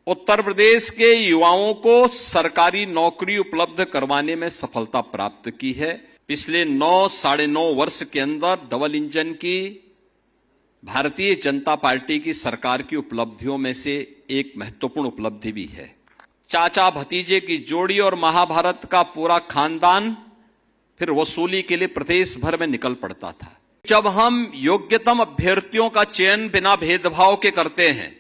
उत्तर प्रदेश के युवाओं को सरकारी नौकरी उपलब्ध करवाने में सफलता प्राप्त की है। पिछले 9-9.5 वर्ष के अंदर डबल इंजन की भारतीय जनता पार्टी की सरकार की उपलब्धियों में से एक महत्वपूर्ण उपलब्धि भी है। चाचा भतीजे की जोड़ी और महाभारत का पूरा खानदान फिर वसूली के लिए प्रदेश भर में निकल पड़ता था। जब हम योग्यतम अभ्यर्थियों का चयन बिना भेदभाव के करते हैं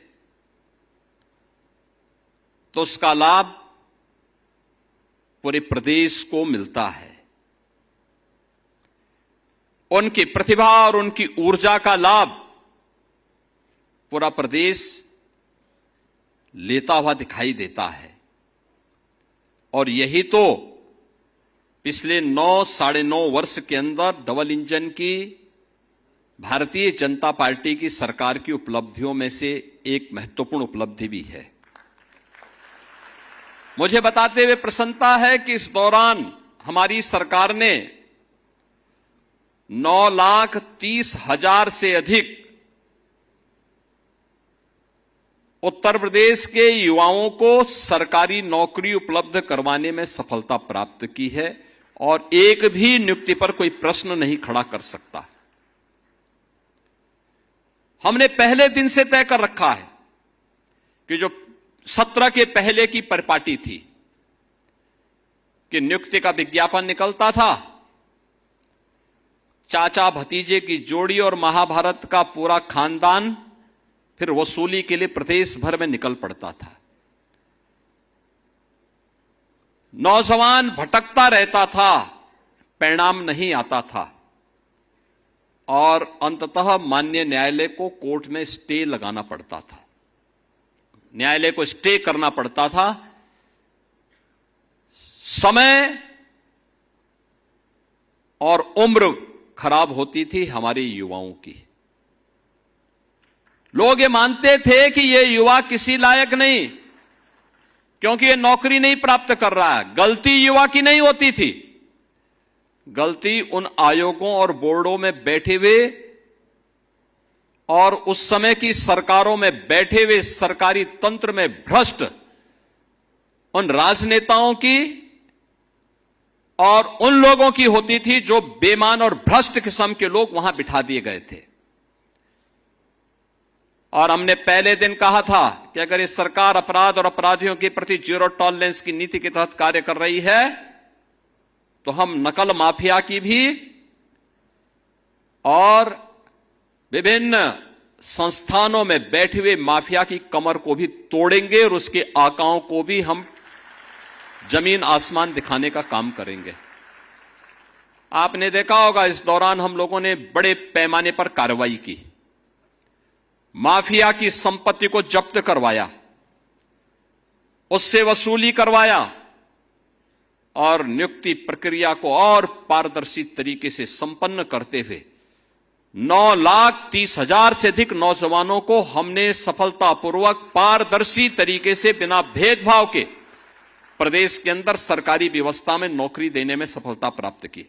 तो उसका लाभ पूरे प्रदेश को मिलता है। उनकी प्रतिभा और उनकी ऊर्जा का लाभ पूरा प्रदेश लेता हुआ दिखाई देता है। और यही तो पिछले 9-9.5 वर्ष के अंदर डबल इंजन की भारतीय जनता पार्टी की सरकार की उपलब्धियों में से एक महत्वपूर्ण उपलब्धि भी है। मुझे बताते हुए प्रसन्नता है कि इस दौरान हमारी सरकार ने 9,30,000 से अधिक उत्तर प्रदेश के युवाओं को सरकारी नौकरी उपलब्ध करवाने में सफलता प्राप्त की है और एक भी नियुक्ति पर कोई प्रश्न नहीं खड़ा कर सकता। हमने पहले दिन से तय कर रखा है कि जो सत्र के पहले की परिपाटी थी कि नियुक्ति का विज्ञापन निकलता था, चाचा भतीजे की जोड़ी और महाभारत का पूरा खानदान फिर वसूली के लिए प्रदेश भर में निकल पड़ता था। नौजवान भटकता रहता था, परिणाम नहीं आता था और अंततः माननीय न्यायालय को कोर्ट में स्टे लगाना पड़ता था, न्यायालय को स्टे करना पड़ता था। समय और उम्र खराब होती थी हमारे युवाओं की। लोग ये मानते थे कि ये युवा किसी लायक नहीं, क्योंकि ये नौकरी नहीं प्राप्त कर रहा है। गलती युवा की नहीं होती थी, गलती उन आयोगों और बोर्डों में बैठे हुए और उस समय की सरकारों में बैठे हुए सरकारी तंत्र में भ्रष्ट उन राजनेताओं की और उन लोगों की होती थी जो बेईमान और भ्रष्ट किस्म के लोग वहां बिठा दिए गए थे। और हमने पहले दिन कहा था कि अगर ये सरकार अपराध और अपराधियों के प्रति जीरो टॉलरेंस की नीति के तहत कार्य कर रही है तो हम नकल माफिया की भी और विभिन्न संस्थानों में बैठे हुए माफिया की कमर को भी तोड़ेंगे और उसके आकाओं को भी हम जमीन आसमान दिखाने का काम करेंगे। आपने देखा होगा इस दौरान हम लोगों ने बड़े पैमाने पर कार्रवाई की, माफिया की संपत्ति को जब्त करवाया, उससे वसूली करवाया और नियुक्ति प्रक्रिया को और पारदर्शी तरीके से संपन्न करते हुए 9,30,000 से अधिक नौजवानों को हमने सफलतापूर्वक पारदर्शी तरीके से बिना भेदभाव के प्रदेश के अंदर सरकारी व्यवस्था में नौकरी देने में सफलता प्राप्त की।